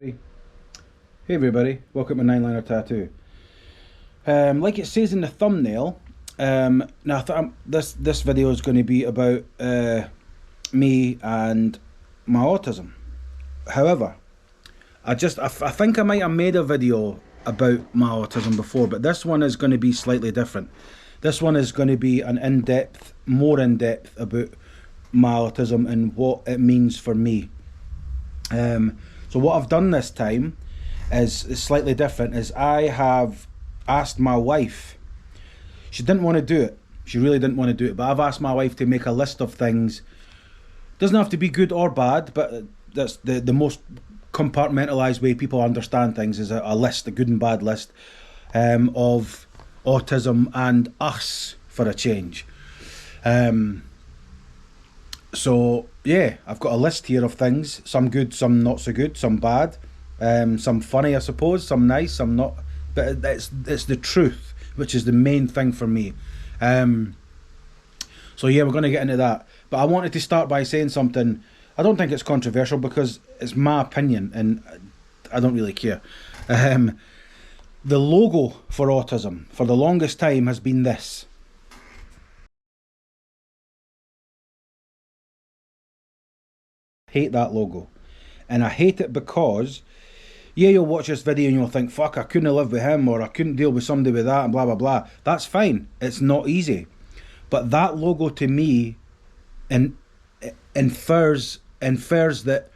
Hey everybody, welcome to 9 Liner Tattoo. Like it says in the thumbnail, this video is going to be about me and my autism. However, I think I might have made a video about my autism before, but this one is going to be slightly different. This one is going to be an more in-depth about my autism and what it means for me. So what I've done this time is slightly different. Is I have asked my wife. She didn't want to do it. She really didn't want to do it. But I've asked my wife to make a list of things. Doesn't have to be good or bad, but that's the most compartmentalized way people understand things is a list, a good and bad list of autism and us for a change. So yeah, I've got a list here of things, some good, some not so good, some bad, some funny I suppose, some nice, some not, but it's the truth, which is the main thing for me. So yeah, we're going to get into that, but I wanted to start by saying something. I don't think it's controversial because it's my opinion and I don't really care. The logo for autism for the longest time has been this. Hate that logo, and I hate it because yeah, you'll watch this video and you'll think, fuck, I couldn't live with him, or I couldn't deal with somebody with that, and blah blah blah. That's fine, it's not easy, but that logo to me infers that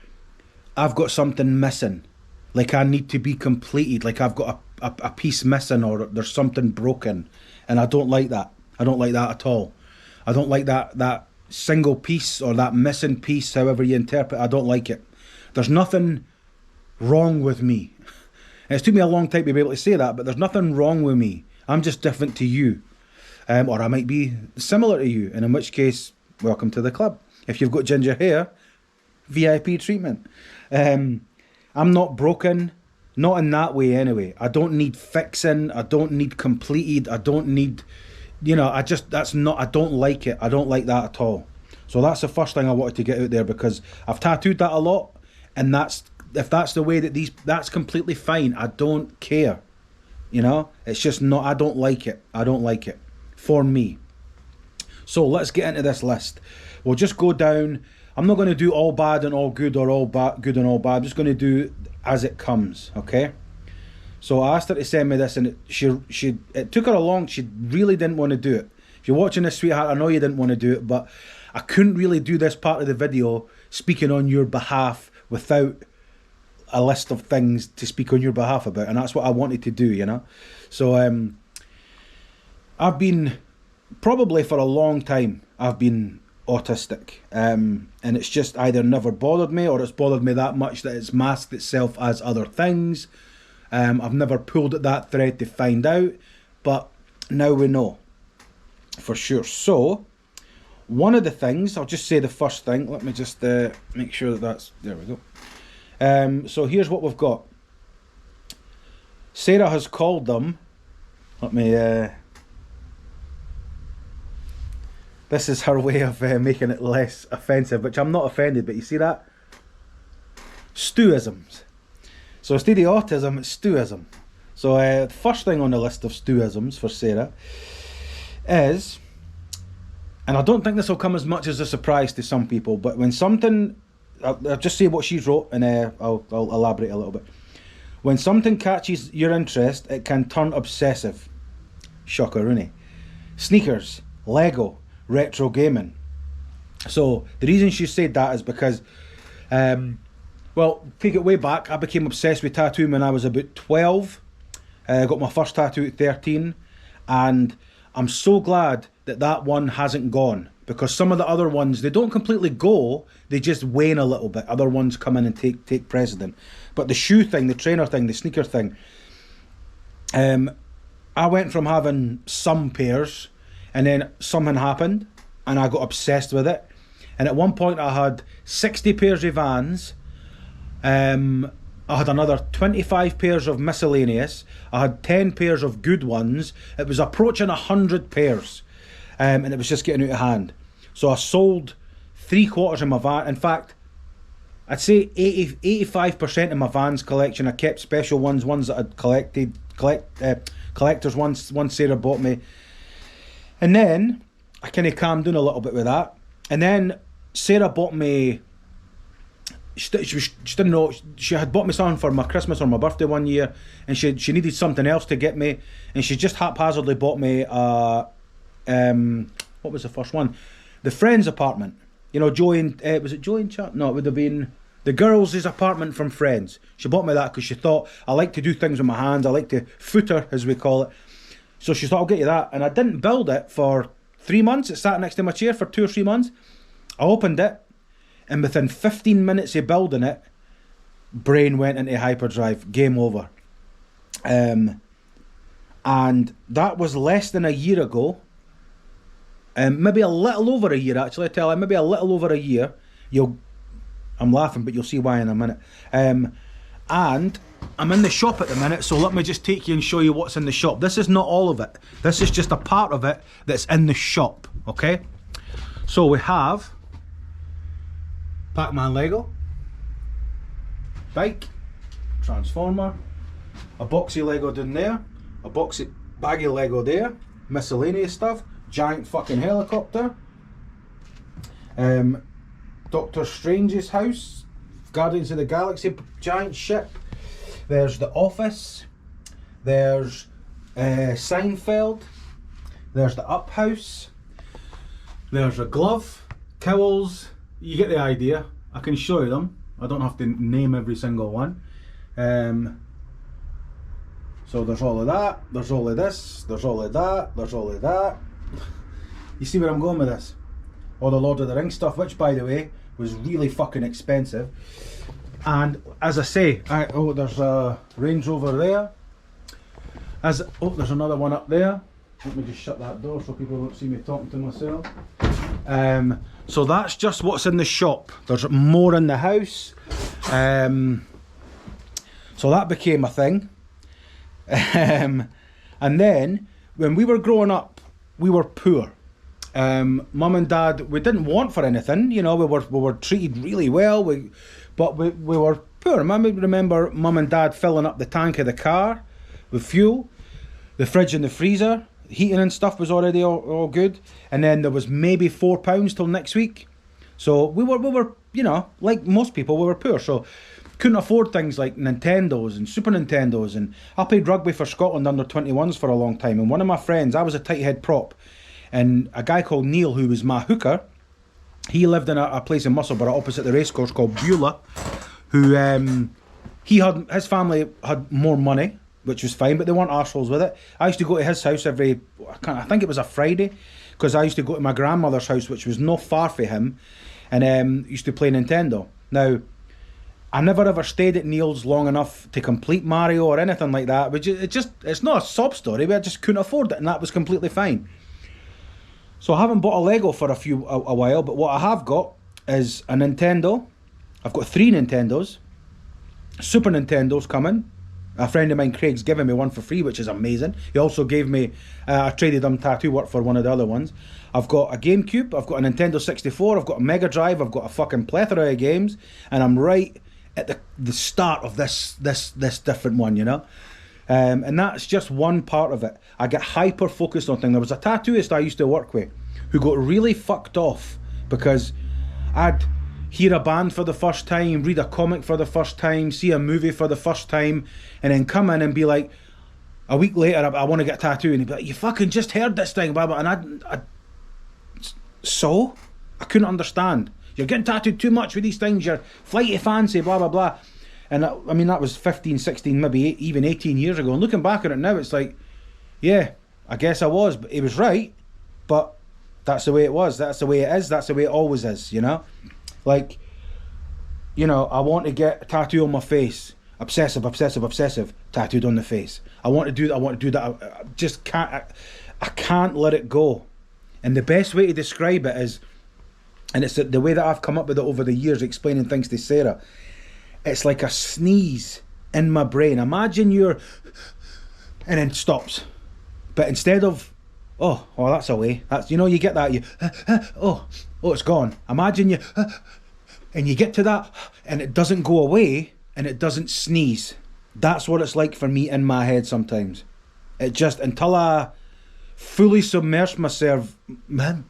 I've got something missing, like I need to be completed, like I've got a piece missing, or there's something broken, and I don't like that. I don't like that at all. I don't like that single piece or that missing piece, however you interpret. I don't like it. There's nothing wrong with me. And it's took me a long time to be able to say that, but there's nothing wrong with me. I'm just different to you, or I might be similar to you, and in which case, welcome to the club. If you've got ginger hair, VIP treatment. I'm not broken, not in that way anyway. I don't need fixing. I don't need completed. I don't need, I don't like it. I don't like that at all. So that's the first thing I wanted to get out there, because I've tattooed that a lot, and if that's the way that's completely fine. I don't care. It's just not, I don't like it. I don't like it for me. So let's get into this list. We'll just go down. I'm not going to do all bad and all good, or all good and all bad. I'm just going to do as it comes, okay? So I asked her to send me this, and it took her a long. She really didn't want to do it. If you're watching this, sweetheart, I know you didn't want to do it, but I couldn't really do this part of the video speaking on your behalf without a list of things to speak on your behalf about, and that's what I wanted to do, So I've been, probably for a long time, I've been autistic, and it's just either never bothered me, or it's bothered me that much that it's masked itself as other things. I've never pulled at that thread to find out, but now we know for sure. So one of the things, I'll just say the first thing, let me just make sure that's, there we go. So here's what we've got. Sarah has called them, let me, this is her way of making it less offensive, which I'm not offended, but you see that? Stewisms. So instead of autism, it's stewism. So the first thing on the list of stewisms for Sarah is, and I don't think this will come as much as a surprise to some people, but when something, I'll just say what she's wrote, and I'll elaborate a little bit. When something catches your interest, it can turn obsessive. Shocker, innit? Sneakers, Lego, retro gaming. So the reason she said that is because, well, take it way back. I became obsessed with tattooing when I was about 12. I got my first tattoo at 13, and I'm so glad that one hasn't gone, because some of the other ones, they don't completely go, they just wane a little bit. Other ones come in and take precedent. But the shoe thing, the trainer thing, the sneaker thing, I went from having some pairs, and then something happened and I got obsessed with it, and at one point I had 60 pairs of Vans, I had another 25 pairs of miscellaneous, I had 10 pairs of good ones. It was approaching 100 pairs, and it was just getting out of hand. So I sold 3/4 of my van. In fact, I'd say 85% of my Vans collection. I kept special ones that I'd collectors once Sarah bought me. And then I kind of calmed down a little bit with that. And then Sarah bought me, she didn't know, she had bought me something for my Christmas or my birthday one year, and she needed something else to get me, and she just haphazardly bought me what was the first one? The Friends apartment. You know, Joey and, was it Joey and Chuck? No, it would have been the girls' apartment from Friends. She bought me that because she thought I like to do things with my hands. I like to footer, as we call it. So she thought, I'll get you that. And I didn't build it for 3 months. It sat next to my chair for 2 or 3 months. I opened it, and within 15 minutes of building it, brain went into hyperdrive. Game over. And that was less than a year ago. Maybe a little over a year, actually. I tell you, maybe a little over a year. I'm laughing, but you'll see why in a minute. And I'm in the shop at the minute, so let me just take you and show you what's in the shop. This is not all of it. This is just a part of it that's in the shop, okay? So we have Pac-Man Lego, bike, Transformer, a boxy Lego down there, a boxy baggy Lego there, miscellaneous stuff, giant fucking helicopter, Doctor Strange's house, Guardians of the Galaxy giant ship. There's The Office, there's Seinfeld, there's the Up House, there's a glove, Cowls. You get the idea. I can show you them. I don't have to name every single one. So there's all of that, there's all of this, there's all of that, there's all of that. You see where I'm going with this? All the Lord of the Rings stuff, which by the way was really fucking expensive. And as I say, there's a Range Rover there. There's another one up there. Let me just shut that door so people don't see me talking to myself. So that's just what's in the shop. There's more in the house. So that became a thing. And then when we were growing up, we were poor. Mum and Dad, we didn't want for anything, you know, we were treated really well, but we were poor. I remember Mum and Dad filling up the tank of the car with fuel, the fridge and the freezer, heating and stuff was already all good, and then there was maybe £4 till next week. So we were, you know, like most people, we were poor, so couldn't afford things like Nintendos and Super Nintendos, and I played rugby for Scotland under 21s for a long time, and one of my friends, I was a tight head prop, and a guy called Neil, who was my hooker, he lived in a place in Musselburgh opposite the racecourse called Beulah, who his family had more money, which was fine, but they weren't arseholes with it. I used to go to his house I think it was a Friday, because I used to go to my grandmother's house, which was not far from him, and used to play Nintendo. Now, I never ever stayed at Neil's long enough to complete Mario or anything like that, but it's not a sob story, but I just couldn't afford it, and that was completely fine. So I haven't bought a Lego for a while, but what I have got is a Nintendo. I've got 3 Nintendos. Super Nintendo's coming. A friend of mine, Craig's giving me one for free, which is amazing. He also gave me, I traded him tattoo work for one of the other ones. I've got a GameCube, I've got a Nintendo 64, I've got a Mega Drive, I've got a fucking plethora of games, and I'm right at the start of this different one, you know? And that's just one part of it. I get hyper focused on things. There was a tattooist I used to work with who got really fucked off because I'd hear a band for the first time, read a comic for the first time, see a movie for the first time, and then come in and be like, a week later, I want to get a tattoo, and he'd be like, you fucking just heard this thing, blah, blah. And I couldn't understand. You're getting tattooed too much with these things, you're flighty fancy, blah, blah, blah. And I mean, that was 15, 16, maybe even 18 years ago. And looking back at it now, it's like, yeah, I guess I was, but he was right. But that's the way it was. That's the way it is. That's the way it always is, you know? Like, you know, I want to get a tattoo on my face. Obsessive, tattooed on the face. I want to do that. I just can't, I can't let it go. And the best way to describe it is, and it's the way that I've come up with it over the years, explaining things to Sarah, it's like a sneeze in my brain. Imagine you're, and then stops. But instead of, oh, that's away. That's, you know, you get that, it's gone. Imagine you, and you get to that, and it doesn't go away, and it doesn't sneeze. That's what it's like for me in my head sometimes. It just, until I fully submerge myself, man,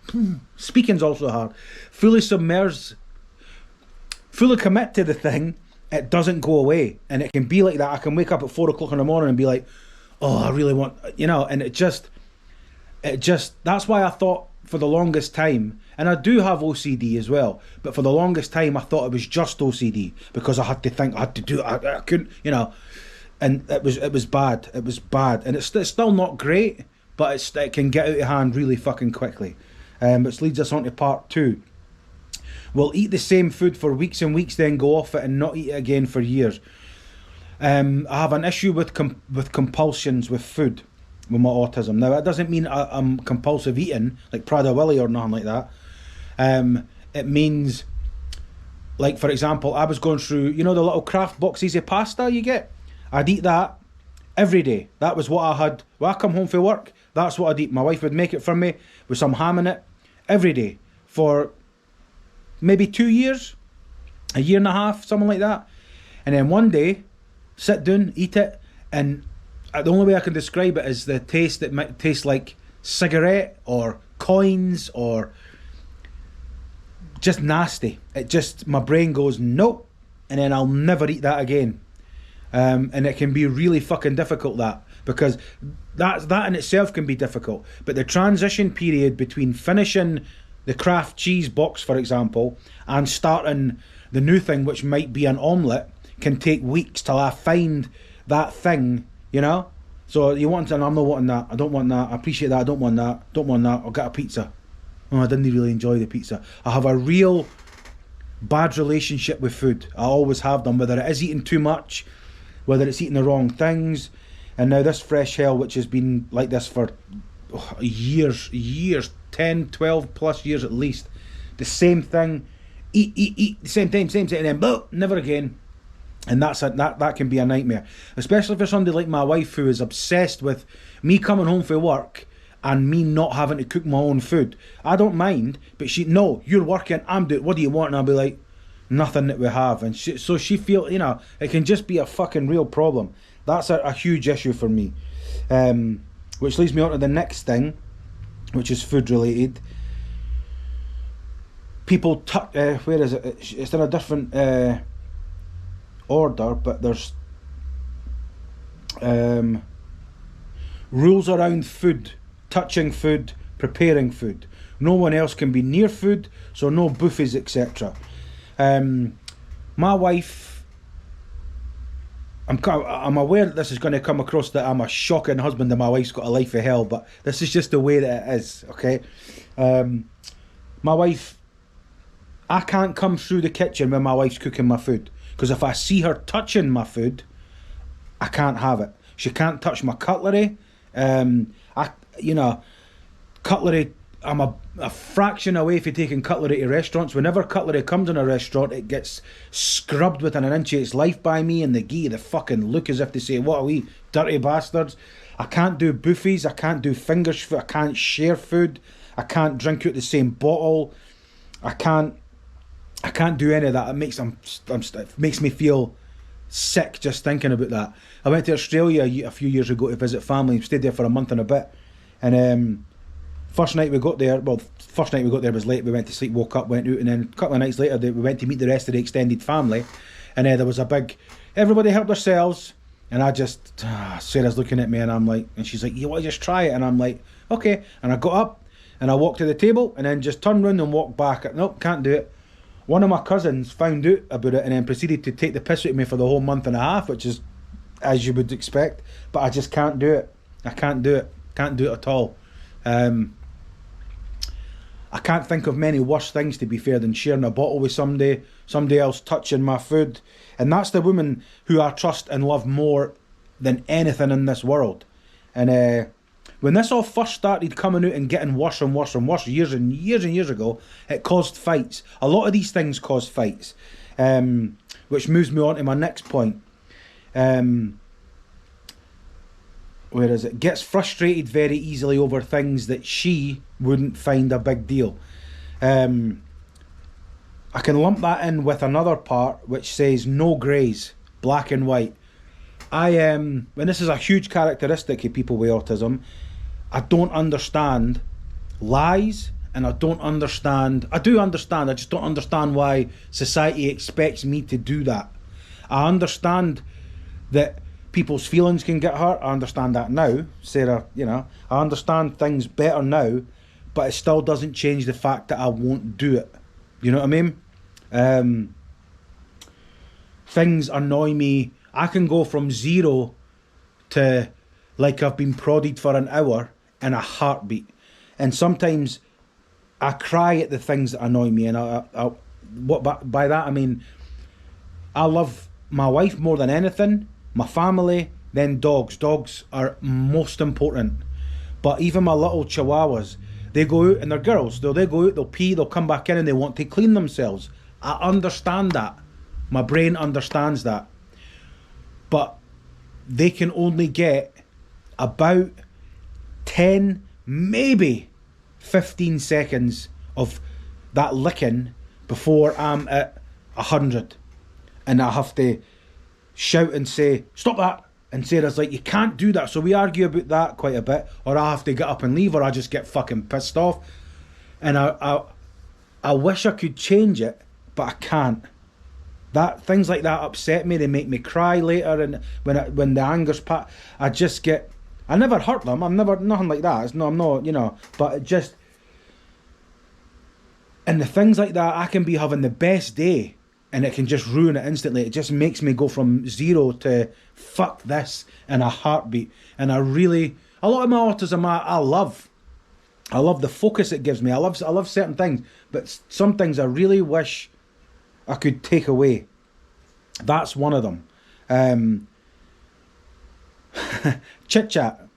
speaking's also hard, fully commit to the thing, it doesn't go away. And it can be like that. I can wake up at 4 o'clock in the morning and be like, oh, I really want, and it just, that's why I thought for the longest time, and I do have OCD as well, but for the longest time I thought it was just OCD, because I had to think, I had to do it, I couldn't, and it was bad, and it's still not great, but it can get out of hand really fucking quickly. Which leads us on to part 2. We'll eat the same food for weeks and weeks, then go off it and not eat it again for years. I have an issue with compulsions with food with my autism. Now, that doesn't mean I'm compulsive eating, like Prada Willy or nothing like that. It means, like, for example, I was going through, the little craft boxes of pasta you get? I'd eat that every day. That was what I had. When I come home from work, that's what I'd eat. My wife would make it for me with some ham in it every day for maybe 2 years, a year and a half, something like that. And then one day, sit down, eat it, and the only way I can describe it is the taste that might taste like cigarette or coins or just nasty. It just, my brain goes, nope, and then I'll never eat that again. And it can be really fucking difficult, that, because that in itself can be difficult. But the transition period between finishing the Kraft cheese box, for example, and starting the new thing, which might be an omelette, can take weeks till I find that thing, So you want, and I'm not wanting that. I don't want that. I appreciate that. I don't want that. Don't want that. I'll get a pizza. Oh, I didn't really enjoy the pizza. I have a real bad relationship with food. I always have done, whether it is eating too much, whether it's eating the wrong things. And now this fresh hell, which has been like this for years, 10, 12 plus years at least. The same thing, eat, the same time, and then never again. And that can be a nightmare, especially for somebody like my wife, who is obsessed with me coming home from work and me not having to cook my own food. I don't mind, but no, you're working, I'm doing, what do you want? And I'll be like, nothing that we have. And so she feels, it can just be a fucking real problem. That's a huge issue for me. Which leads me on to the next thing, which is food related. People where is it? It's in a different order, but there's rules around food, touching food, preparing food. No one else can be near food, so no buffets, etc. My wife, I'm aware that this is going to come across that I'm a shocking husband and my wife's got a life of hell, but this is just the way that it is, okay? My wife, I can't come through the kitchen when my wife's cooking my food, because if I see her touching my food, I can't have it. She can't touch my cutlery. Cutlery, I'm a fraction away from taking cutlery to restaurants. Whenever cutlery comes in a restaurant, it gets scrubbed within an inch of its life by me, and they give you the fucking look as if they say, what are we, dirty bastards? I can't do buffets, I can't do fingers food, I can't share food, I can't drink out the same bottle, I can't do any of that. It makes me feel sick just thinking about that. I went to Australia a few years ago to visit family, stayed there for a month and a bit, and first night we got there was late, we went to sleep, woke up, went out, and then a couple of nights later we went to meet the rest of the extended family, and there was a big, everybody helped themselves, and I just, Sarah's looking at me and I'm like, and she's like, you want to just try it? And I'm like, okay, and I got up and I walked to the table and then just turned round and walked back. Nope, can't do it. One of my cousins found out about it and then proceeded to take the piss out of me for the whole month and a half, which is as you would expect, but I just can't do it. I can't do it at all. I can't think of many worse things, to be fair, than sharing a bottle with somebody else touching my food. And that's the woman who I trust and love more than anything in this world. And when this all first started coming out and getting worse and worse and worse years and years ago, it caused fights. A lot of these things cause fights, which moves me on to my next point. Where is it? Gets frustrated very easily over things that she wouldn't find a big deal. I can lump that in with another part which says no greys, black and white. I am, and this is a huge characteristic of people with autism, I don't understand lies, and I do understand, I just don't understand why society expects me to do that. I understand that people's feelings can get hurt. I understand that now, Sarah, I understand things better now, but it still doesn't change the fact that I won't do it. You know what I mean? Things annoy me. I can go from 0 to like I've been prodded for an hour in a heartbeat. And sometimes I cry at the things that annoy me. And what by that I mean, I love my wife more than anything, my family, then dogs. Dogs are most important. But even my little chihuahuas, they go out and they're girls. They go out, they'll pee, they'll come back in and they want to clean themselves. I understand that. My brain understands that. But they can only get about 10, maybe 15 seconds of that licking before I'm at 100. And I have to shout and say, stop that. And Sarah's like, you can't do that. So we argue about that quite a bit. Or I have to get up and leave, or I just get fucking pissed off. And I wish I could change it, but I can't. Things like that upset me. They make me cry later, and when the anger's I just get. I never hurt them. I'm never nothing like that. I'm not. But it just. And the things like that, I can be having the best day, and it can just ruin it instantly. It just makes me go from 0 to fuck this in a heartbeat. And a lot of my autism I love. I love the focus it gives me. I love certain things, but some things I really wish I could take away. That's one of them. Chit chat.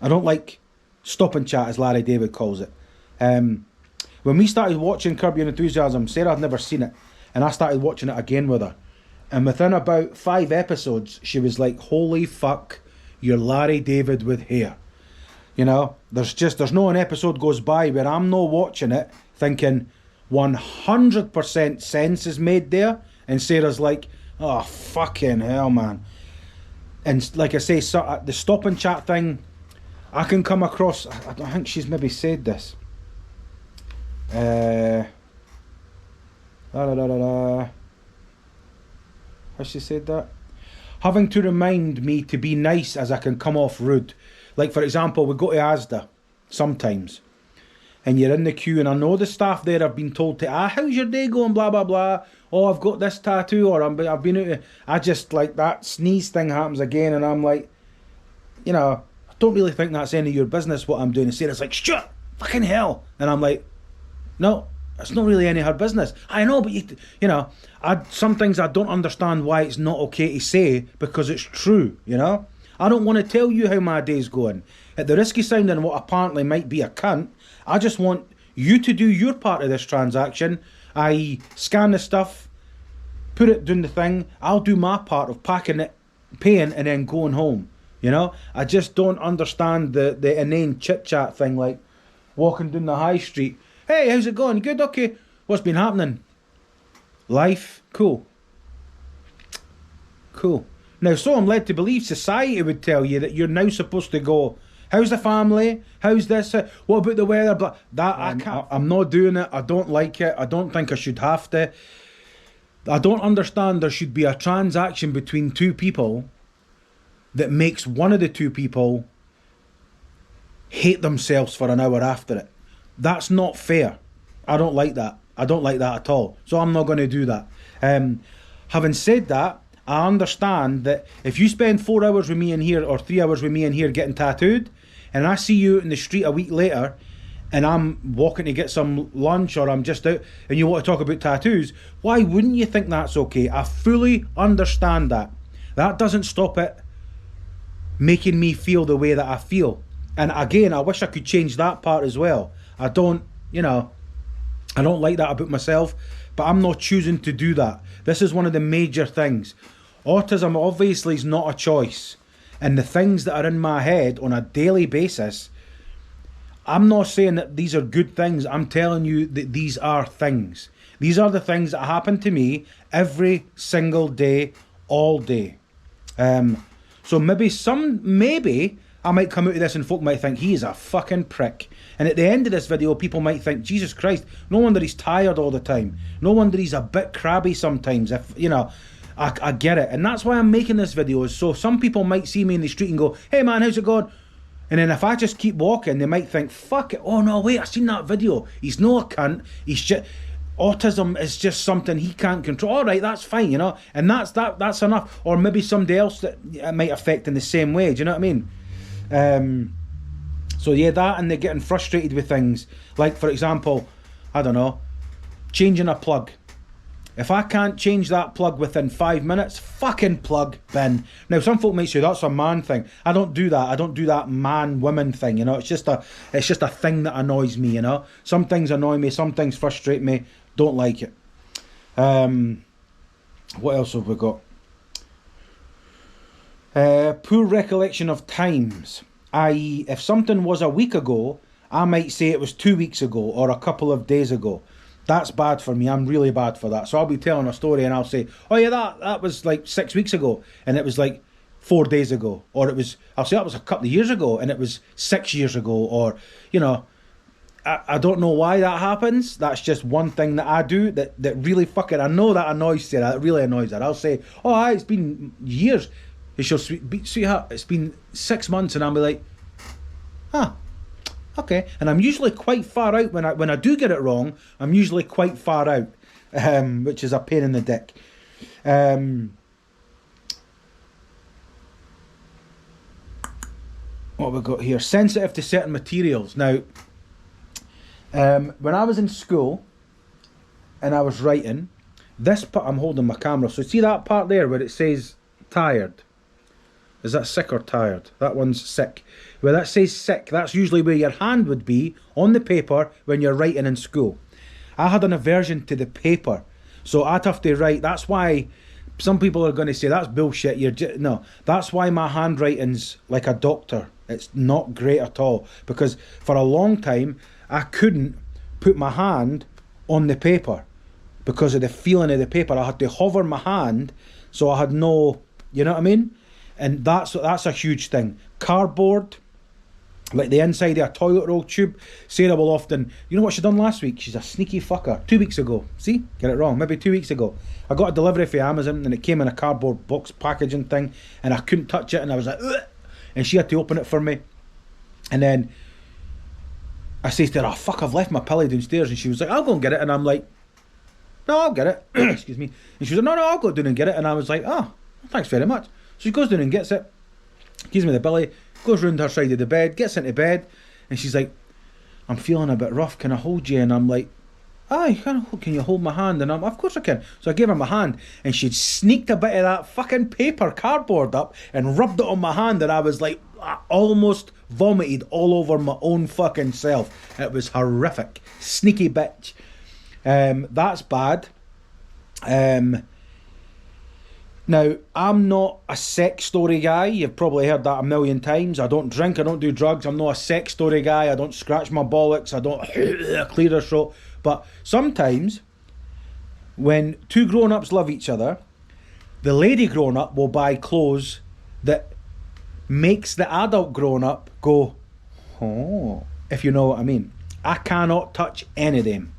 I don't like stop and chat, as Larry David calls it. When we started watching Curb Your Enthusiasm, Sarah had never seen it, and I started watching it again with her. And within about 5 episodes, she was like, holy fuck, you're Larry David with hair. There's no an episode goes by where I'm not watching it thinking 100% sense is made there, and Sarah's like, oh fucking hell, man. And like I say, the stop and chat thing, I can come across, I think she's maybe said this. Has she said that? Having to remind me to be nice as I can come off rude. Like, for example, we go to Asda sometimes, and you're in the queue, and I know the staff there have been told to, how's your day going, blah, blah, blah. Oh, I've got this tattoo, or I've been out. I just, like, that sneeze thing happens again, and I'm like, I don't really think that's any of your business what I'm doing. And Sarah's like, shut, fucking hell. And I'm like, no, it's not really any of her business. I know, but some things I don't understand why it's not okay to say, because it's true, I don't want to tell you how my day's going. At the risk of sounding what apparently might be a cunt, I just want you to do your part of this transaction, i.e. scan the stuff, put it doing the thing. I'll do my part of packing it, paying, and then going home. I just don't understand the inane chit-chat thing, like walking down the high street. Hey, how's it going? Good, okay. What's been happening? Life? Cool. Now, so I'm led to believe society would tell you that you're now supposed to go, how's the family? How's this? What about the weather? Blah. I'm not doing it. I don't like it. I don't think I should have to. I don't understand there should be a transaction between two people that makes one of the two people hate themselves for an hour after it. That's not fair. I don't like that. I don't like that at all. So I'm not going to do that. Having said that, I understand that if you spend 4 hours with me in here, or 3 hours with me in here getting tattooed, and I see you in the street a week later, and I'm walking to get some lunch, or I'm just out, and you want to talk about tattoos, why wouldn't you think that's okay? I fully understand that. That doesn't stop it making me feel the way that I feel. And again, I wish I could change that part as well. I don't like that about myself, but I'm not choosing to do that. This is one of the major things. Autism obviously is not a choice. And the things that are in my head on a daily basis, I'm not saying that these are good things. I'm telling you that these are things. These are the things that happen to me every single day, all day. So maybe I might come out of this and folk might think he's a fucking prick. And at the end of this video, people might think, Jesus Christ, no wonder he's tired all the time. No wonder he's a bit crabby sometimes. If you know, I get it. And that's why I'm making this video, is so some people might see me in the street and go, hey man, how's it going? And then if I just keep walking, they might think, fuck it, oh no, wait, I've seen that video. He's no a cunt. He's just, autism is just something he can't control. All right, that's fine, you know, and that's enough. Or maybe somebody else that it might affect in the same way. Do you know what I mean? So yeah, that, and they're getting frustrated with things. Like, for example, I don't know, changing a plug. If I can't change that plug within 5 minutes, fucking plug bin. Now, some folk might say that's a man thing. I don't do that. I don't do that man-woman thing, you know. It's just a thing that annoys me, you know. Some things annoy me, some things frustrate me. Don't like it. What else have we got? Poor recollection of times. I.e., if something was a week ago, I might say it was 2 weeks ago or a couple of days ago. That's bad for me. I'm really bad for that. So I'll be telling a story and I'll say, oh yeah, that was like 6 weeks ago, and it was like 4 days ago. Or I'll say that was a couple of years ago and it was 6 years ago. Or, you know, I don't know why that happens. That's just one thing that I do that really fucking, I know that annoys Sarah. It really annoys her. I'll say, oh, aye, it's been years. And she'll, sweetheart, it's been 6 months. And I'll be like, huh. Okay, and I'm usually quite far out when I do get it wrong. I'm usually quite far out, which is a pain in the dick. What have we got here? Sensitive to certain materials. Now, when I was in school and I was writing, this part, I'm holding my camera, so see that part there where it says tired? Is that sick or tired? That one's sick. Where that says sick, that's usually where your hand would be on the paper when you're writing in school. I had an aversion to the paper, so I'd have to write. That's why some people are going to say that's bullshit. No, that's why my handwriting's like a doctor. It's not great at all, because for a long time I couldn't put my hand on the paper because of the feeling of the paper. I had to hover my hand, so I had no, you know what I mean? And that's a huge thing. Cardboard, like the inside of a toilet roll tube. Sarah will often, you know what she done last week? She's a sneaky fucker. 2 weeks ago. See? Get it wrong. Maybe 2 weeks ago. I got a delivery for Amazon and it came in a cardboard box packaging thing and I couldn't touch it and I was like, ugh! And she had to open it for me. And then I says to her, oh fuck, I've left my pillow downstairs. And she was like, I'll go and get it. And I'm like, no, I'll get it. Excuse me. And she was like, no, I'll go down and get it. And I was like, oh, thanks very much. So she goes down and gets it, gives me the billy, goes round her side of the bed, gets into bed, and she's like, I'm feeling a bit rough, can I hold you? And I'm like, aye, can you hold my hand? And I'm, of course I can. So I gave her my hand, and she'd sneaked a bit of that fucking paper cardboard up and rubbed it on my hand, and I was like, I almost vomited all over my own fucking self. It was horrific. Sneaky bitch. That's bad. Now, I'm not a sex story guy. You've probably heard that a million times. I don't drink, I don't do drugs. I'm not a sex story guy. I don't scratch my bollocks. I don't clear their throat. But sometimes, when two grown-ups love each other, the lady grown-up will buy clothes that makes the adult grown-up go, oh, if you know what I mean. I cannot touch any of them.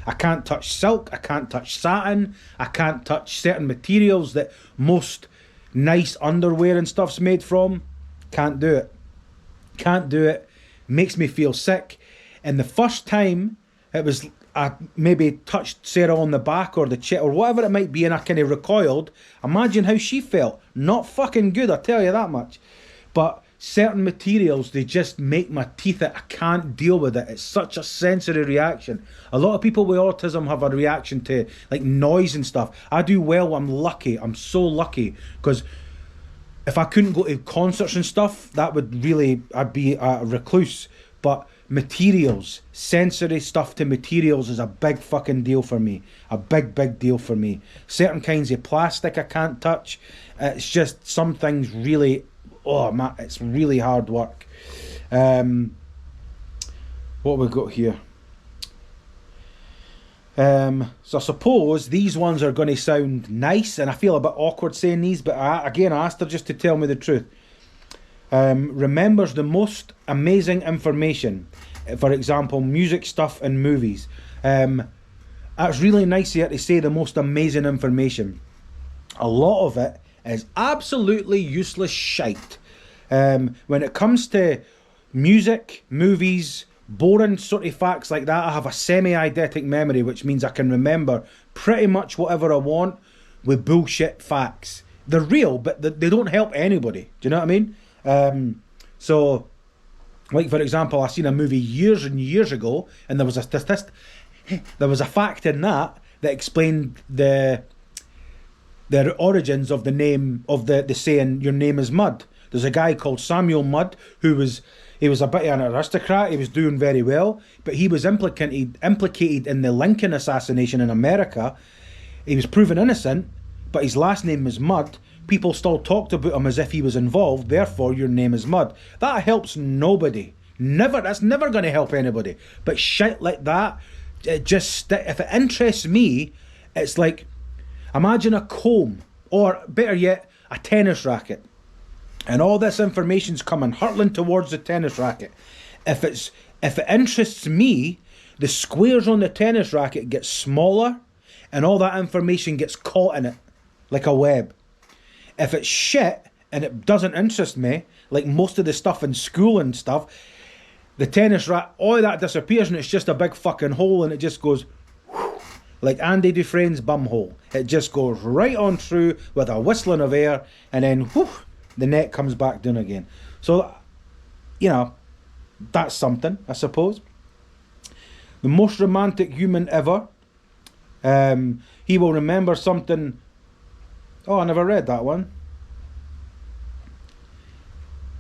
I can't touch silk, I can't touch satin, I can't touch certain materials that most nice underwear and stuff's made from. Can't do it. Can't do it. Makes me feel sick. And the first time it was, I maybe touched Sarah on the back or the chest or whatever it might be and I kind of recoiled. Imagine how she felt. Not fucking good, I tell you that much. But certain materials, they just make my teeth it. I can't deal with it. It's such a sensory reaction. A lot of people with autism have a reaction to like noise and stuff. I do well. I'm lucky. I'm so lucky, because if I couldn't go to concerts and stuff, that would really, I'd be a recluse. But materials, sensory stuff to materials is a big fucking deal for me. A big deal for me. Certain kinds of plastic I can't touch. It's just some things really, oh man, it's really hard work. What have we got here? So I suppose these ones are going to sound nice, and I feel a bit awkward saying these, but I asked her just to tell me the truth. Remembers the most amazing information, for example, music stuff and movies. That's really nice of her to say the most amazing information. A lot of it is absolutely useless shite. When it comes to music, movies, boring sort of facts like that, I have a semi-eidetic memory, which means I can remember pretty much whatever I want with bullshit facts. They're real, but they don't help anybody. Do you know what I mean? So, like for example, I seen a movie years and years ago, and there was a fact in that explained the origins of the name of the saying "your name is Mud." There's a guy called Samuel Mudd who was a bit of an aristocrat. He was doing very well, but he was implicated in the Lincoln assassination in America. He was proven innocent, but his last name was Mudd. People still talked about him as if he was involved. Therefore, your name is Mudd. That helps nobody. That's never going to help anybody. But shit like that, if it interests me, it's like, imagine a comb, or better yet, a tennis racket. And all this information's coming hurtling towards the tennis racket. If it interests me, the squares on the tennis racket get smaller, and all that information gets caught in it like a web. If it's shit and it doesn't interest me, like most of the stuff in school and stuff, the tennis racket, all that disappears, and it's just a big fucking hole, and it just goes whoosh, like Andy Dufresne's bum hole. It just goes right on through with a whistling of air, and then whoosh, the net comes back down again. So, that's something, I suppose. The most romantic human ever. He will remember something. Oh, I never read that one.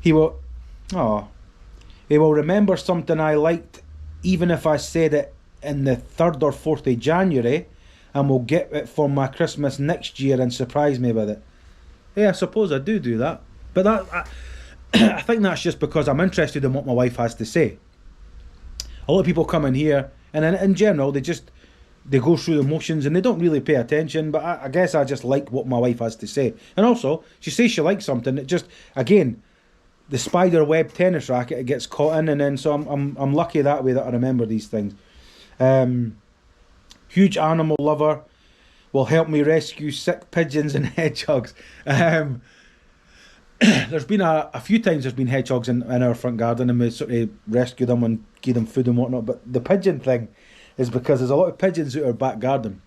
He will remember something I liked, even if I said it in the 3rd or 4th of January, and will get it for my Christmas next year and surprise me with it. Yeah, I suppose I do that. But I think that's just because I'm interested in what my wife has to say. A lot of people come in here, and in general, they go through the motions and they don't really pay attention, but I guess I just like what my wife has to say. And also, she says she likes something, it just, again, the spider web tennis racket, it gets caught in, and then so I'm lucky that way that I remember these things. Huge animal lover, will help me rescue sick pigeons and hedgehogs. There's been a few times there's been hedgehogs in our front garden, and we sort of rescue them and give them food and whatnot. But the pigeon thing is because there's a lot of pigeons out our back garden.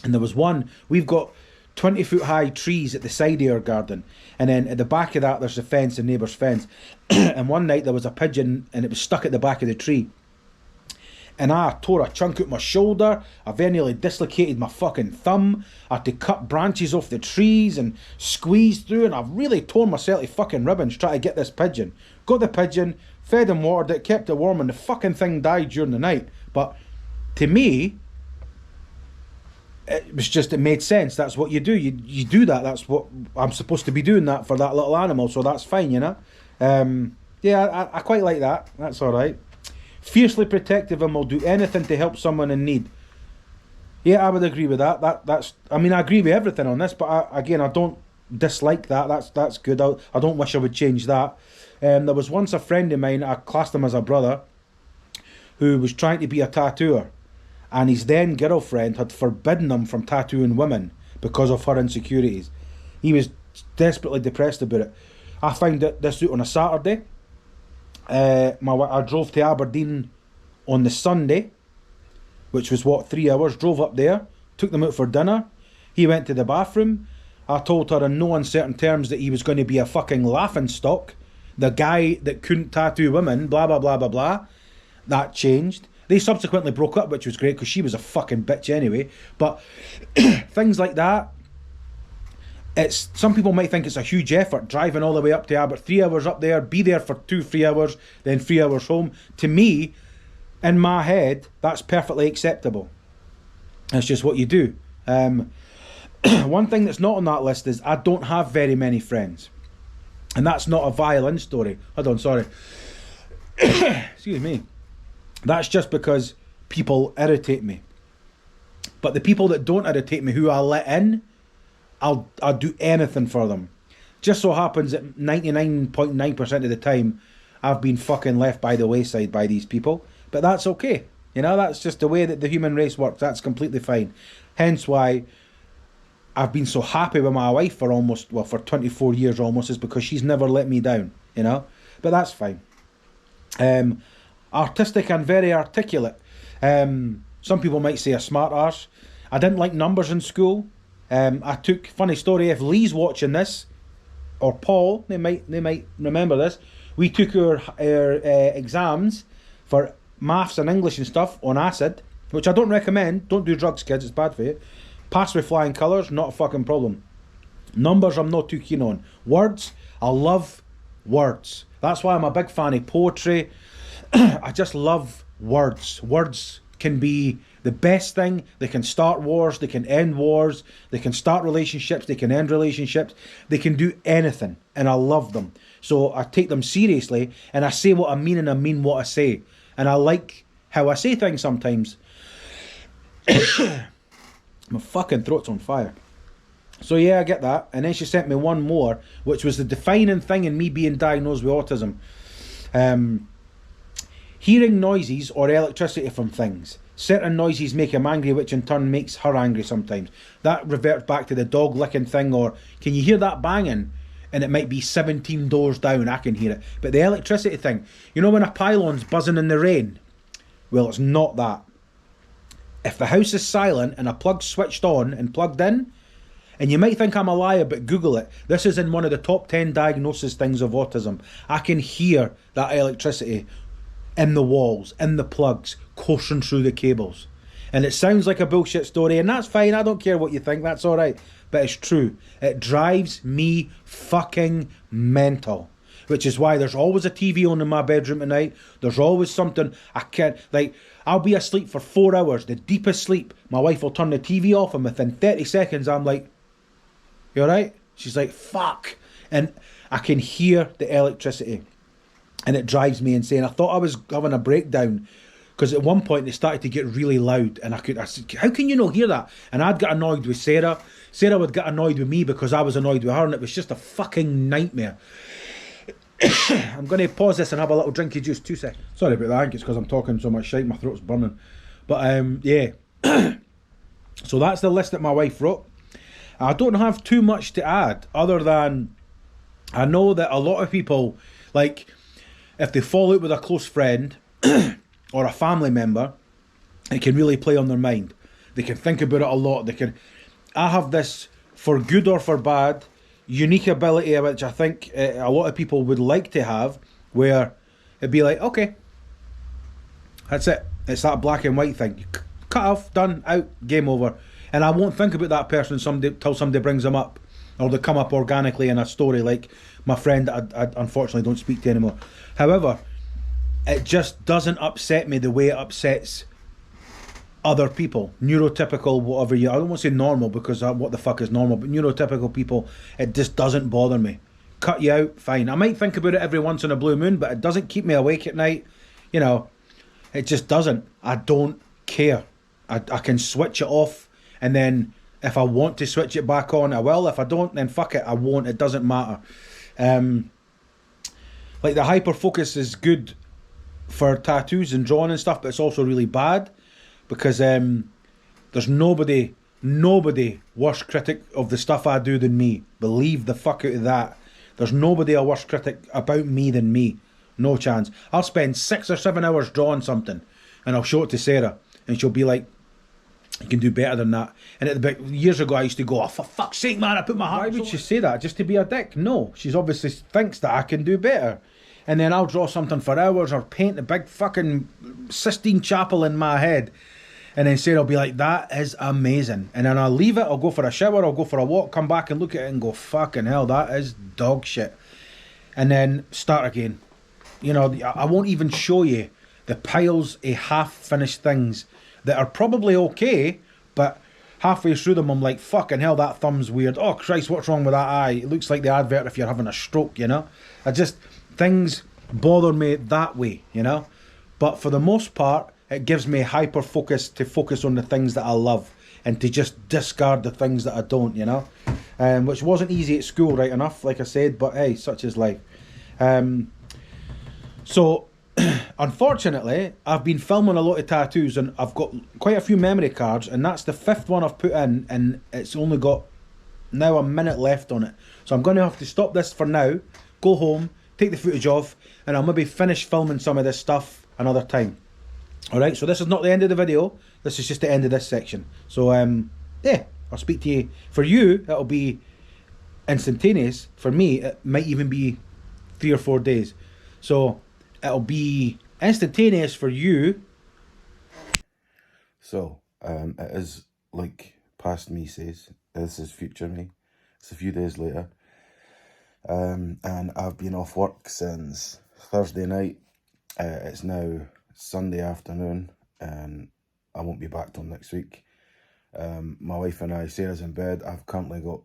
And there was one, we've got 20 foot high trees at the side of our garden, and then at the back of that there's a fence, a neighbour's fence. And one night there was a pigeon, and it was stuck at the back of the tree. And I tore a chunk out my shoulder. I very nearly dislocated my fucking thumb. I had to cut branches off the trees and squeeze through, and I've really torn myself to fucking ribbons trying to get this pigeon. Got the pigeon, fed and watered it, kept it warm, and the fucking thing died during the night. But to me, it made sense. That's what you do. You do that. That's what I'm supposed to be doing, that for that little animal, so that's fine, Yeah, I quite like that. That's alright. Fiercely protective and will do anything to help someone in need. Yeah, I would agree with that. I agree with everything on this, but I don't dislike that. That's good. I don't wish I would change that. There was once a friend of mine, I classed him as a brother, who was trying to be a tattooer, and his then girlfriend had forbidden him from tattooing women because of her insecurities. He was desperately depressed about it. I found this out on a Saturday. I drove to Aberdeen on the Sunday, which was 3 hours. Drove up there, took them out for dinner. He went to the bathroom. I told her in no uncertain terms that he was going to be a fucking laughingstock, the guy that couldn't tattoo women, blah blah blah blah blah. That changed. They subsequently broke up, which was great because she was a fucking bitch anyway. But things like that, some people might think it's a huge effort driving all the way up to 3 hours up there, be there for 2-3 hours, then 3 hours home. To me, in my head, that's perfectly acceptable. That's just what you do. One thing that's not on that list is I don't have very many friends. And that's not a violin story. Hold on, sorry. Excuse me. That's just because people irritate me. But the people that don't irritate me, who I let in, I'll do anything for them. Just so happens that 99.9% of the time, I've been fucking left by the wayside by these people. But that's okay. You know, that's just the way that the human race works. That's completely fine. Hence why I've been so happy with my wife for for 24 years almost, is because she's never let me down, you know? But that's fine. Artistic and very articulate. Some people might say a smart arse. I didn't like numbers in school. I took, funny story, if Lee's watching this, or Paul, they might remember this, we took our exams for maths and English and stuff on acid, which I don't recommend. Don't do drugs, kids, it's bad for you. Pass with flying colours, not a fucking problem. Numbers I'm not too keen on. Words, I love words. That's why I'm a big fan of poetry. I just love words. Words can be the best thing. They can start wars, they can end wars, they can start relationships, they can end relationships, they can do anything, and I love them. So I take them seriously, and I say what I mean, and I mean what I say. And I like how I say things sometimes. My fucking throat's on fire. So yeah, I get that. And then she sent me one more, which was the defining thing in me being diagnosed with autism. Hearing noises or electricity from things. Certain noises make him angry, which in turn makes her angry sometimes. That reverts back to the dog licking thing, or can you hear that banging? And it might be 17 doors down, I can hear it. But the electricity thing, you know when a pylon's buzzing in the rain? Well, it's not that. If the house is silent and a plug's switched on and plugged in, and you might think I'm a liar, but Google it. This is in one of the top 10 diagnosis things of autism. I can hear that electricity in the walls, in the plugs, coursing through the cables. And it sounds like a bullshit story, and that's fine, I don't care what you think, that's alright. But it's true. It drives me fucking mental. Which is why there's always a TV on in my bedroom at night. There's always something I can't, like, I'll be asleep for 4 hours, the deepest sleep. My wife will turn the TV off, and within 30 seconds I'm like, you alright? She's like, fuck. And I can hear the electricity. And it drives me insane. I thought I was having a breakdown, because at one point it started to get really loud, and I said, how can you not hear that? And I'd get annoyed with Sarah. Sarah would get annoyed with me because I was annoyed with her, and it was just a fucking nightmare. I'm going to pause this and have a little drink of juice. 2 seconds. Sorry about that, I think it's because I'm talking so much shite, my throat's burning. But yeah. So that's the list that my wife wrote. I don't have too much to add, other than I know that a lot of people, like, if they fall out with a close friend or a family member, it can really play on their mind. They can think about it a lot. I have this, for good or for bad, unique ability, which I think a lot of people would like to have, where it'd be like, okay, that's it. It's that black and white thing. Cut off, done, out, game over. And I won't think about that person till somebody brings them up, or they come up organically in a story, like my friend that I unfortunately don't speak to anymore. However, it just doesn't upset me the way it upsets other people. Neurotypical, whatever I don't want to say normal, because what the fuck is normal, but neurotypical people, it just doesn't bother me. Cut you out, fine. I might think about it every once in a blue moon, but it doesn't keep me awake at night. You know, it just doesn't. I don't care. I can switch it off, and then if I want to switch it back on, I will. If I don't, then fuck it, I won't. It doesn't matter. Like the hyper focus is good for tattoos and drawing and stuff, but it's also really bad, because there's nobody worse critic of the stuff I do than me. Believe the fuck out of that. There's nobody a worse critic about me than me. No chance. I'll spend 6 or 7 hours drawing something, and I'll show it to Sarah, and she'll be like, you can do better than that. And years ago I used to go, oh, for fuck's sake, man, I put my heart. Why would she say that? Just to be a dick? No, she's obviously thinks that I can do better. And then I'll draw something for hours, or paint a big fucking Sistine Chapel in my head, and then Sarah will be like, that is amazing. And then I'll leave it, I'll go for a shower, I'll go for a walk, come back and look at it and go, fucking hell, that is dog shit. And then start again. You know, I won't even show you the piles of half-finished things that are probably okay, but halfway through them I'm like, fucking hell, that thumb's weird. Oh Christ, what's wrong with that eye? It looks like the advert if you're having a stroke, you know? Things bother me that way, you know? But for the most part, it gives me hyper focus to focus on the things that I love. and to just discard the things that I don't, which wasn't easy at school, right enough, like I said, but hey, such is life. So, unfortunately, I've been filming a lot of tattoos, and I've got quite a few memory cards, and that's the fifth one I've put in, and it's only got now a minute left on it. So I'm going to have to stop this for now, go home, take the footage off, and I'll maybe finish filming some of this stuff another time. Alright, so this is not the end of the video, this is just the end of this section. So, yeah, I'll speak to you. For you, it'll be instantaneous. For me, it might even be 3 or 4 days. So, it'll be instantaneous for you. So, it is like past me says, this is future me. It's a few days later. And I've been off work since Thursday night. It's now Sunday afternoon, and I won't be back till next week. My wife and I, Sarah's in bed. I've currently got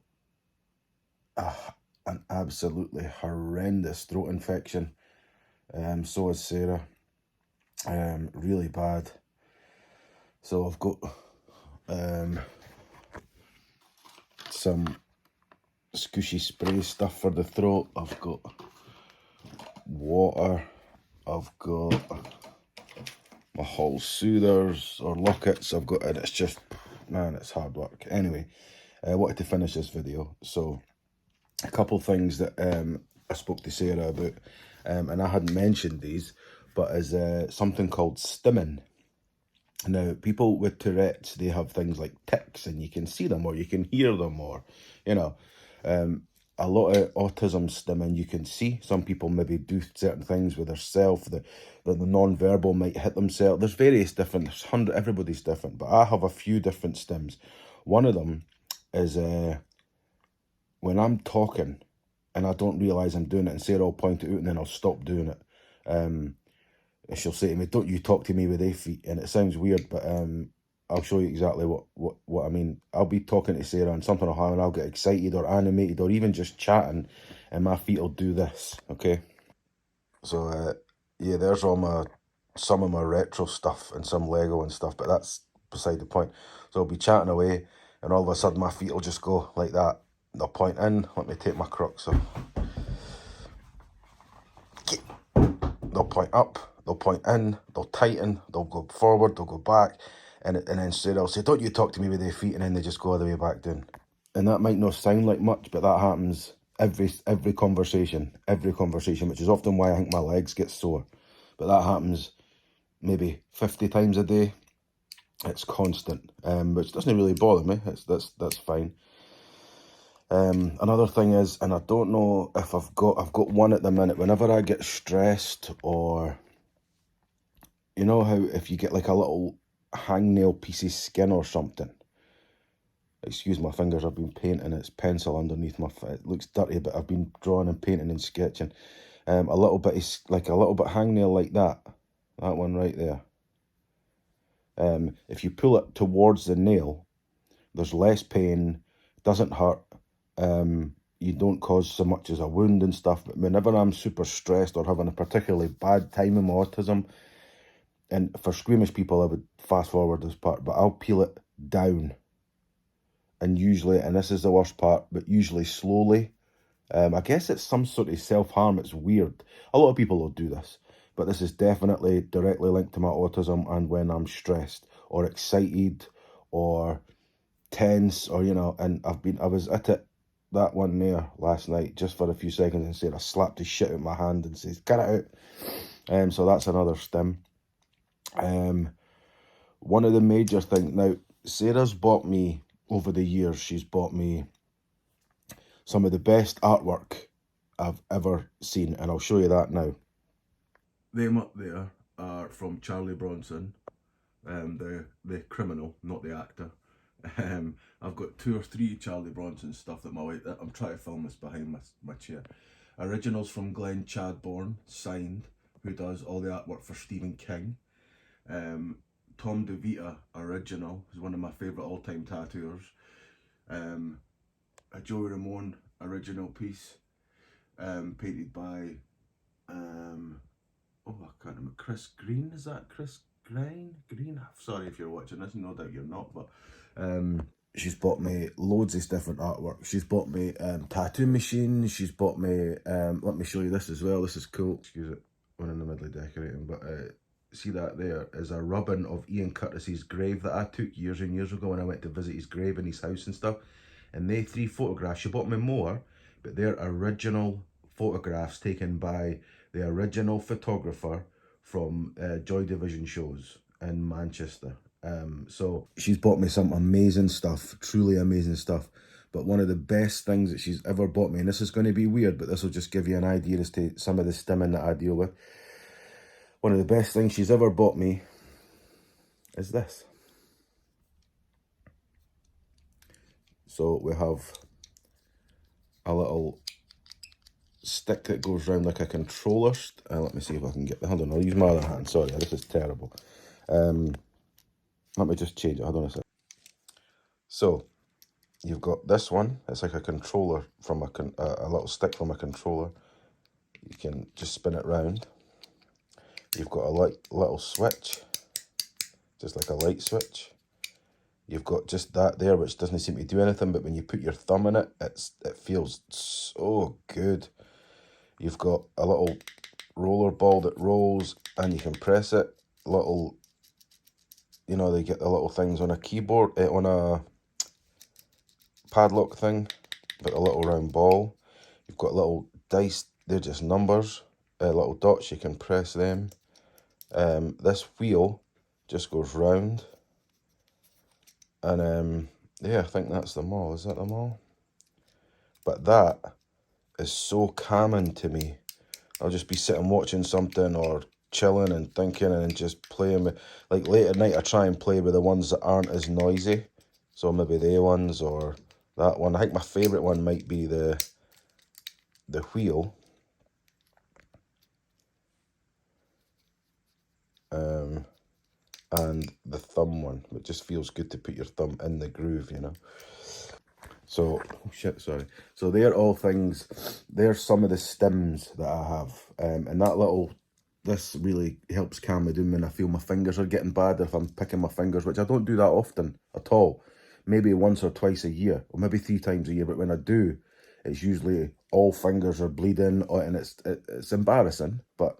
an absolutely horrendous throat infection. So is Sarah. Really bad. So I've got some squishy spray stuff for the throat. I've got water. I've got my whole soothers or lockets. I've got, and it's just, man, it's hard work. Anyway, I wanted to finish this video. So a couple things that I spoke to Sarah about, and I hadn't mentioned these, but is something called stimming. Now, people with Tourette's, they have things like tics, and you can see them or you can hear them, or, a lot of autism stimming you can see. Some people maybe do certain things with their self, the non-verbal might hit themselves. There's various different, everybody's different, but I have a few different stims. One of them is when I'm talking and I don't realise I'm doing it, and Sarah will point it out and then I'll stop doing it. She'll say to me, "Don't you talk to me with their feet," and it sounds weird, but I'll show you exactly what I mean. I'll be talking to Sarah and something will happen, I'll get excited or animated or even just chatting, and my feet will do this, okay? So, yeah, there's some of my retro stuff and some Lego and stuff, but that's beside the point. So I'll be chatting away, and all of a sudden my feet will just go like that. They'll point in, let me take my Crocs off. They'll point up, they'll point in, they'll tighten, they'll go forward, they'll go back, and then Sarah will say, "Don't you talk to me with their feet," and then they just go all the way back down. And that might not sound like much, but that happens every conversation, which is often why I think my legs get sore. But that happens maybe 50 times a day. It's constant, which doesn't really bother me. That's fine. Another thing is, and I don't know if I've got one at the minute, whenever I get stressed, or you know how if you get like a little hangnail piece of skin or something, excuse my fingers, I've been painting, it's pencil underneath my foot, it looks dirty, but I've been drawing and painting and sketching. A little bit hangnail like that one right there. If you pull it towards the nail, there's less pain, doesn't hurt, you don't cause so much as a wound and stuff. But whenever I'm super stressed or having a particularly bad time in my autism, and for squeamish people I would fast forward this part, but I'll peel it down, and usually, and this is the worst part, but usually slowly. I guess it's some sort of self-harm, it's weird. A lot of people will do this, but this is definitely directly linked to my autism, and when I'm stressed or excited or tense, or and I was at it, that one there last night, just for a few seconds, and Sarah slapped the shit out of my hand and says, "Get it out." So that's another stim. One of the major things, now Sarah's bought me, over the years, she's bought me some of the best artwork I've ever seen, and I'll show you that now. Them up there are from Charlie Bronson, the criminal, not the actor. I've got 2 or 3 Charlie Bronson stuff that I'm trying to film this behind my chair. Originals from Glenn Chadbourne, signed, who does all the artwork for Stephen King. Tom DeVita original, who's one of my favourite all-time tattooers. A Joey Ramone original piece, painted by I can't remember, Chris Green, is that Chris green. Sorry if you're watching this, no doubt you're not, but she's bought me loads of different artwork. She's bought me tattoo machines. She's bought me let me show you this as well. This is cool. Excuse it, we're in the middle of decorating, but see that there is a rubbing of Ian Curtis's grave that I took years and years ago when I went to visit his grave in his house and stuff. And they 3 photographs, she bought me more, but they're original photographs taken by the original photographer from Joy Division shows in Manchester. So she's bought me some amazing stuff, truly amazing stuff. But one of the best things that she's ever bought me, and this is going to be weird, but this will just give you an idea as to some of the stimming that I deal with. One of the best things she's ever bought me is this. So we have a little stick that goes round like a controller. Let me see if I can get, hold on, I'll use my other hand. Sorry, this is terrible. Let me just change it, hold on a sec. So you've got this one, it's like a controller from a little stick from a controller. You can just spin it round. You've got a little switch, just like a light switch. You've got just that there, which doesn't seem to do anything, but when you put your thumb in it, it feels so good. You've got a little roller ball that rolls, and you can press it. Little, you know, they get the little things on a keyboard, on a padlock thing, but a little round ball. You've got little dice, they're just numbers, little dots, you can press them. This wheel just goes round. And yeah, I think that's them all. Is that them all? But that is so calming to me. I'll just be sitting watching something or chilling and thinking and just playing with, like late at night I try and play with the ones that aren't as noisy. So maybe they ones or that one. I think my favourite one might be the wheel. And the thumb one. It just feels good to put your thumb in the groove, you know. So, oh shit, sorry. So they're all things, they're some of the stims that I have. And that little, this really helps calm me down when I feel my fingers are getting bad, if I'm picking my fingers, which I don't do that often at all. Maybe once or twice a year, or maybe 3 times a year, but when I do, it's usually all fingers are bleeding, and it's embarrassing, but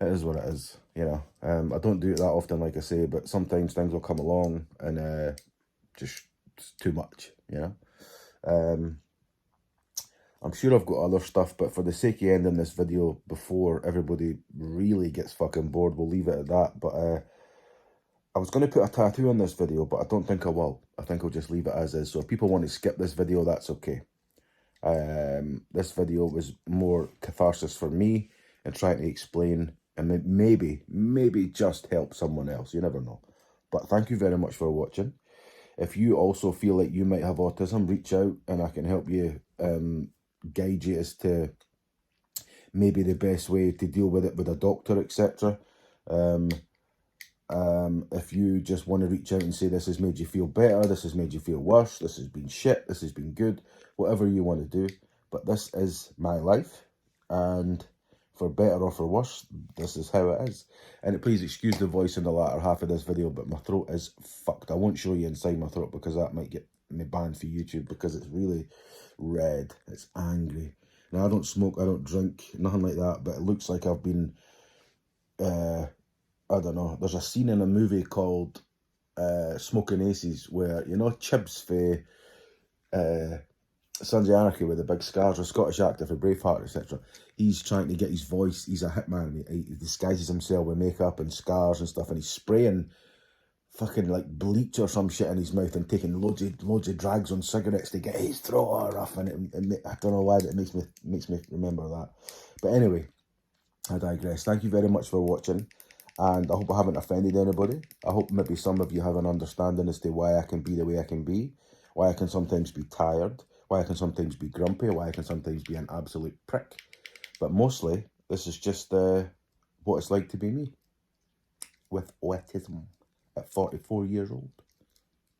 it is what it is, you know. I don't do it that often, like I say, but sometimes things will come along and just it's too much, you know. I'm sure I've got other stuff, but for the sake of ending this video before everybody really gets fucking bored, we'll leave it at that. But I was going to put a tattoo on this video, but I don't think I will. I think I'll just leave it as is. So if people want to skip this video, that's okay. This video was more catharsis for me and trying to explain and maybe just help someone else. You never know. But thank you very much for watching. If you also feel like you might have autism, reach out and I can help you guide you as to maybe the best way to deal with it with a doctor, etc. If you just want to reach out and say this has made you feel better, this has made you feel worse, this has been shit, this has been good, whatever you want to do. But this is my life, and for better or for worse, this is how it is. And please excuse the voice in the latter half of this video, but my throat is fucked. I won't show you inside my throat because that might get me banned for YouTube because it's really red, it's angry. Now I don't smoke, I don't drink, nothing like that, but it looks like I've been, I don't know, there's a scene in a movie called Smoking Aces where, you know, Chibs for Sons of Anarchy with the big scars, a Scottish actor for Braveheart, etc. He's trying to get his voice, he's a hitman, he disguises himself with makeup and scars and stuff, and he's spraying fucking like bleach or some shit in his mouth and taking loads of drags on cigarettes to get his throat all rough, and I don't know why, but it makes me remember that. But anyway, I digress. Thank you very much for watching, and I hope I haven't offended anybody. I hope maybe some of you have an understanding as to why I can be the way I can be, why I can sometimes be tired, why I can sometimes be grumpy, why I can sometimes be an absolute prick. But mostly, this is just what it's like to be me with autism at 44 years old.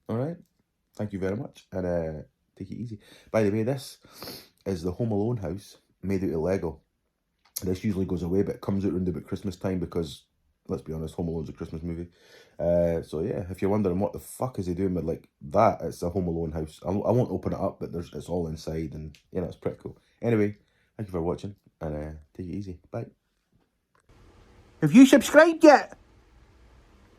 Alright? Thank you very much, and take it easy. By the way, this is the Home Alone house made out of Lego. This usually goes away, but it comes out around about Christmas time because let's be honest, Home Alone's a Christmas movie. So yeah, if you're wondering what the fuck is he doing with like that, it's a Home Alone house. I won't open it up, but it's all inside, and you know, it's pretty cool. Anyway, thank you for watching, and take it easy. Bye. Have you subscribed yet?